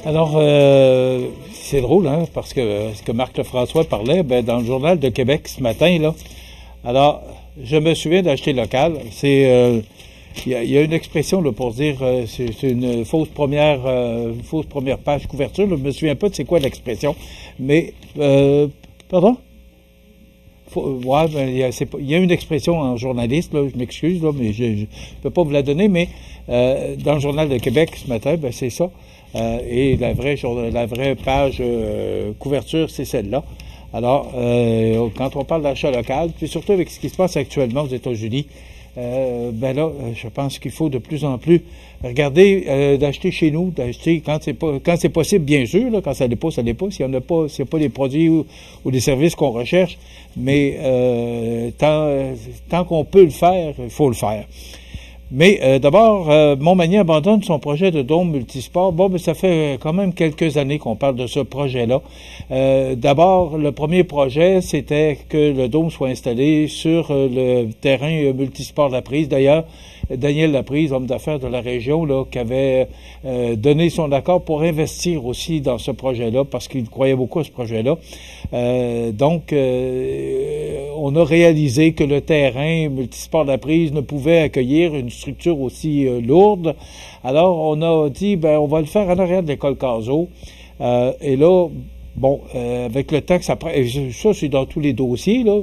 Alors, c'est drôle, hein, parce que ce que Marc Lefrançois parlait, dans le Journal de Québec ce matin, là. Alors, je me souviens d'acheter local. C'est, il y a une expression là pour dire, c'est une fausse première page couverture. Là, je me souviens pas de c'est quoi l'expression, mais pardon. Ouais, il y a une expression en journaliste, là, je m'excuse, là, mais je peux pas vous la donner, mais dans le Journal de Québec ce matin, c'est ça. Et la vraie page couverture, c'est celle-là. Alors, quand on parle d'achat local, puis surtout avec ce qui se passe actuellement aux États-Unis, je pense qu'il faut de plus en plus regarder d'acheter chez nous, d'acheter quand c'est possible, bien sûr, là, quand ça l'est pas, ça l'est pas. S'il n'y a pas les produits ou les services qu'on recherche, mais tant qu'on peut le faire, il faut le faire. Mais d'abord, Montmagny abandonne son projet de dôme multisport. Ça fait quand même quelques années qu'on parle de ce projet-là. D'abord, le premier projet, c'était que le dôme soit installé sur le terrain multisport Laprise. D'ailleurs, Daniel Laprise, homme d'affaires de la région, là, qui avait donné son accord pour investir aussi dans ce projet-là, parce qu'il croyait beaucoup à ce projet-là. On a réalisé que le terrain multisport Laprise ne pouvait accueillir une structure aussi lourde. Alors, on a dit, on va le faire en arrière de l'école Cazot. Et là, avec le temps que ça prend, ça c'est dans tous les dossiers, là,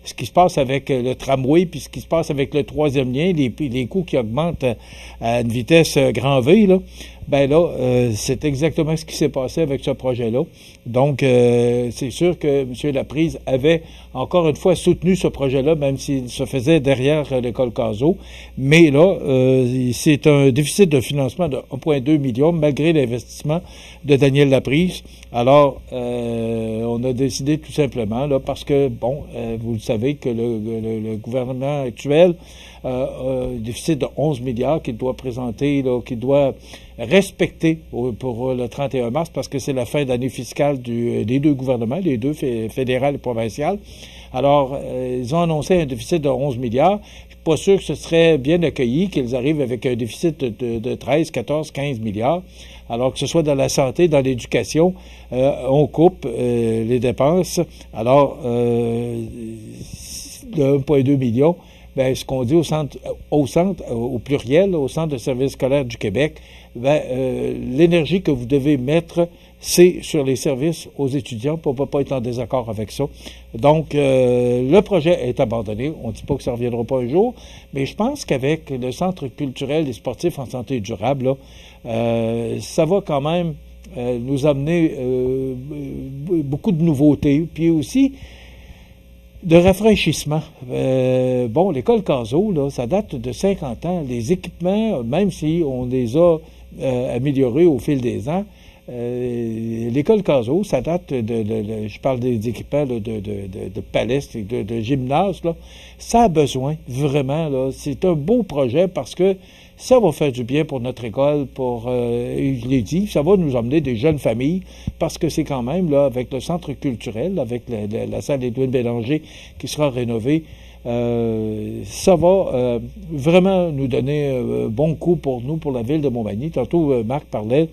ce qui se passe avec le tramway, puis ce qui se passe avec le troisième lien, les coûts qui augmentent à une vitesse grand V, là, c'est exactement ce qui s'est passé avec ce projet-là. Donc, c'est sûr que M. Laprise avait encore une fois soutenu ce projet-là, même s'il se faisait derrière l'école Cazot. Mais là, c'est un déficit de financement de 1,2 million, malgré l'investissement de Daniel Laprise. Alors, on a décidé tout simplement, là, parce que, vous le savez que le gouvernement actuel a un déficit de 11 milliards qu'il doit présenter, là, qu'il doit respecter pour le 31 mars, parce que c'est la fin d'année fiscale des deux gouvernements, les deux fédéral et provincial. Alors, ils ont annoncé un déficit de 11 milliards. Je suis pas sûr que ce serait bien accueilli qu'ils arrivent avec un déficit de 13, 14, 15 milliards. Alors que ce soit dans la santé, dans l'éducation, on coupe les dépenses. Alors, le 1,2 million, ce qu'on dit au pluriel, au Centre de services scolaires du Québec, l'énergie que vous devez mettre, c'est sur les services aux étudiants, on ne peut pas être en désaccord avec ça. Donc, le projet est abandonné. On ne dit pas que ça ne reviendra pas un jour, mais je pense qu'avec le Centre culturel et sportif en santé durable, là, ça va quand même nous amener beaucoup de nouveautés, puis aussi de rafraîchissement. L'école Cazot, là, ça date de 50 ans. Les équipements, même si on les a améliorés au fil des ans, l'école Cazot, ça date je parle des équipements là, de palestre et de gymnase, là. Ça a besoin, vraiment, là. C'est un beau projet parce que ça va faire du bien pour notre école, je l'ai dit, ça va nous emmener des jeunes familles, parce que c'est quand même, là, avec le centre culturel, avec la salle Édouard Bélanger qui sera rénovée, ça va vraiment nous donner un bon coup pour nous, pour la ville de Montmagny. Tantôt, Marc parlait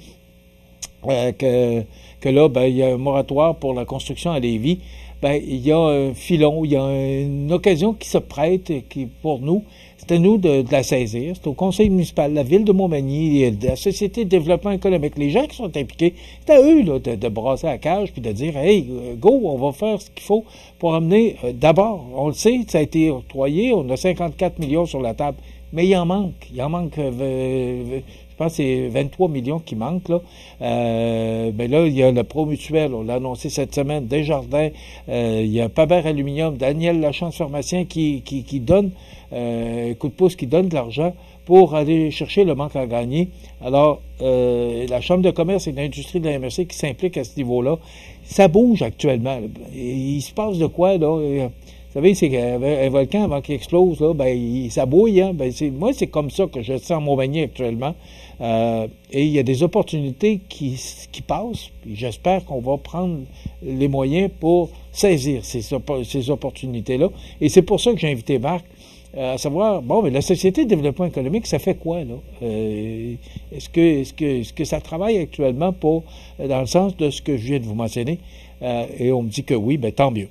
que là, il y a un moratoire pour la construction à Lévis. Il y a un filon, il y a une occasion qui se prête, qui pour nous, c'est à nous de la saisir. C'est au conseil municipal, la ville de Montmagny, la Société de développement économique, les gens qui sont impliqués, c'est à eux là, de brasser la cage puis de dire « Hey, go, on va faire ce qu'il faut pour amener... D'abord, on le sait, ça a été octroyé, on a 54 millions sur la table, mais il en manque. Je pense que c'est 23 millions qui manquent, là. Là, il y a le Promutuel, on l'a annoncé cette semaine, Desjardins, il y a Paber Aluminium, Daniel Lachance, pharmacien, qui donne un coup de pouce, qui donne de l'argent pour aller chercher le manque à gagner. Alors, la Chambre de commerce et d'industrie de la MRC qui s'implique à ce niveau-là, ça bouge actuellement. Il se passe de quoi, là? Vous savez, c'est qu'un volcan, avant qu'il explose, là, ça bouille, hein. Moi, c'est comme ça que je sens Montmagny actuellement. Et il y a des opportunités qui passent. J'espère qu'on va prendre les moyens pour saisir ces opportunités-là. Et c'est pour ça que j'ai invité Marc à savoir, bon, mais la Société de développement économique, ça fait quoi, là? Est-ce que ça travaille actuellement pour, dans le sens de ce que je viens de vous mentionner? Et on me dit que oui, ben tant mieux.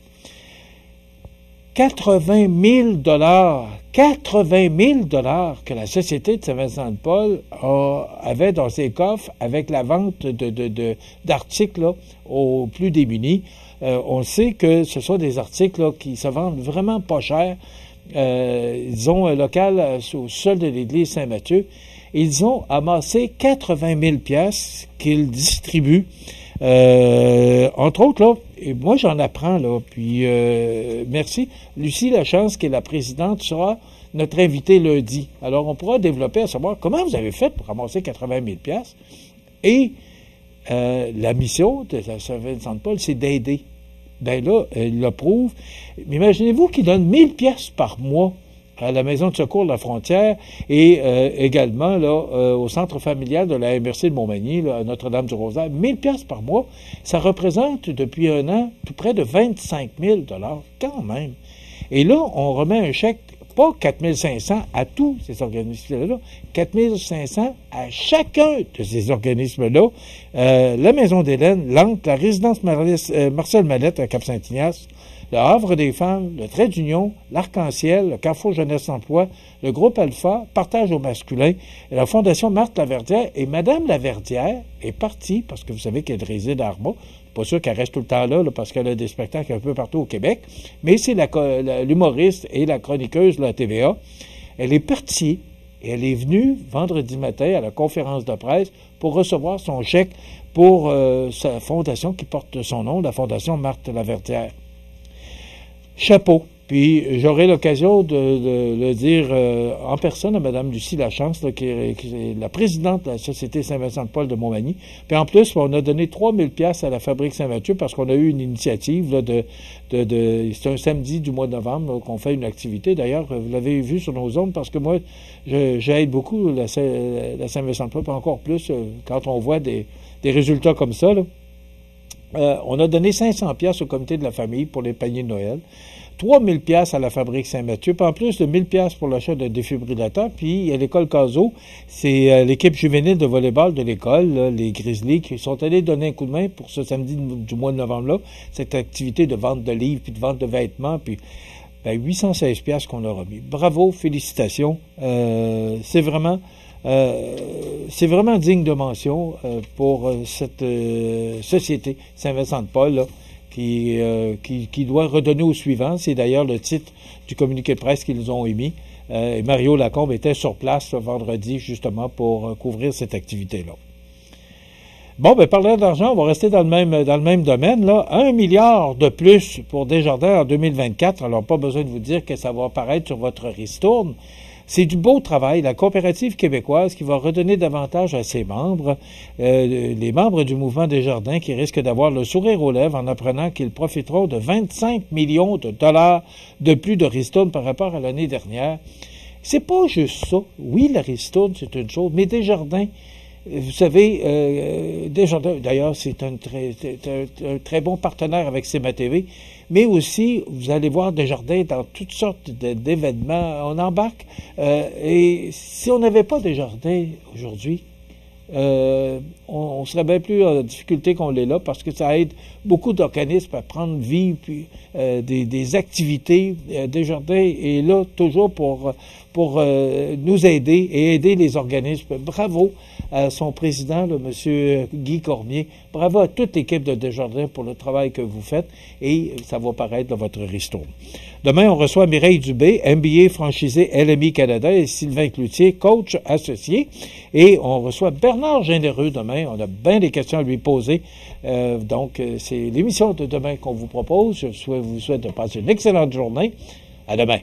80 000 que la Société de Saint-Vincent-de-Paul avait dans ses coffres avec la vente d'articles là, aux plus démunis. On sait que ce sont des articles là, qui se vendent vraiment pas cher. Ils ont un local au sol de l'église Saint-Mathieu. Ils ont amassé 80 000 piastres qu'ils distribuent. Entre autres, là, et moi j'en apprends, là, puis merci. Lucie Lachance, qui est la présidente, sera notre invitée lundi. Alors, on pourra développer à savoir comment vous avez fait pour ramasser 80 000 piastres. Et la mission de Saint-Vincent-de-Paul, c'est d'aider. Ben là, il le prouve. Mais imaginez-vous qu'il donne 1000 piastres par mois à la Maison de secours de la Frontière et également là au centre familial de la MRC de Montmagny, là, à Notre-Dame-du-Rosaire. 1000 piastres par mois, ça représente depuis un an tout près de 25 000 quand même. Et là, on remet un chèque, pas 4 500 à tous ces organismes-là, 4 500 à chacun de ces organismes-là. La Maison d'Hélène, l'Ancre, la résidence Marcel Mallette à Cap-Saint-Ignace, le Havre des femmes, le Trait d'Union, l'Arc-en-Ciel, le Carrefour Jeunesse Emploi, le Groupe Alpha, Partage au masculin, et la Fondation Marthe Laverdière. Et Madame Laverdière est partie, parce que vous savez qu'elle réside à Arma. Pas sûr qu'elle reste tout le temps là, parce qu'elle a des spectacles un peu partout au Québec. Mais c'est l'humoriste et la chroniqueuse de la TVA. Elle est partie et elle est venue vendredi matin à la conférence de presse pour recevoir son chèque pour sa fondation qui porte son nom, la Fondation Marthe Laverdière. Chapeau. Puis j'aurai l'occasion de le dire en personne à Mme Lucie Lachance, là, qui est la présidente de la Société Saint-Vincent-de-Paul de Montmagny. Puis en plus, on a donné 3 000 piastres à la Fabrique Saint-Mathieu parce qu'on a eu une initiative là, c'est un samedi du mois de novembre qu'on fait une activité. D'ailleurs, vous l'avez vu sur nos ondes parce que moi, j'aide beaucoup la Saint-Vincent-de-Paul, puis encore plus quand on voit des résultats comme ça, là. On a donné 500 piastres au comité de la famille pour les paniers de Noël, 3 000 piastres à la Fabrique Saint-Mathieu, puis en plus de 1 000 piastres pour l'achat de défibrillateurs, puis à l'école Caso, c'est l'équipe juvénile de volleyball de l'école, là, les Grizzlies, qui sont allés donner un coup de main pour ce samedi du mois de novembre-là, cette activité de vente de livres, puis de vente de vêtements, puis 816 piastres qu'on leur a mis. Bravo, félicitations, c'est vraiment digne de mention pour cette société Saint-Vincent-de-Paul là, qui doit redonner au suivant. C'est d'ailleurs le titre du communiqué de presse qu'ils ont émis. Et Mario Lacombe était sur place vendredi justement pour couvrir cette activité-là. Bon, parlant d'argent, on va rester dans le même domaine, là. 1 milliard de plus pour Desjardins en 2024. Alors, pas besoin de vous dire que ça va apparaître sur votre ristourne. C'est du beau travail. La coopérative québécoise qui va redonner davantage à ses membres, les membres du mouvement Desjardins qui risquent d'avoir le sourire aux lèvres en apprenant qu'ils profiteront de 25 millions de dollars de plus de ristourne par rapport à l'année dernière. C'est pas juste ça. Oui, la ristourne, c'est une chose, mais Desjardins, vous savez, Desjardins, d'ailleurs, c'est un très bon partenaire avec CMA-TV, mais aussi, vous allez voir Desjardins dans toutes sortes d'événements. On embarque, et si on n'avait pas Desjardins aujourd'hui, on serait bien plus en difficulté qu'on l'est là, parce que ça aide beaucoup d'organismes à prendre vie, puis des activités. Desjardins est là toujours pour nous aider et aider les organismes. Bravo à son président, le M. Guy Cormier. Bravo à toute l'équipe de Desjardins pour le travail que vous faites, et ça va paraître dans votre ristourne. Demain, on reçoit Mireille Dubé, MBA franchisé LMI Canada, et Sylvain Cloutier, coach associé. Et on reçoit Bernard Généreux demain. On a bien des questions à lui poser. Donc, c'est l'émission de demain qu'on vous propose. Je vous souhaite de passer une excellente journée. À demain.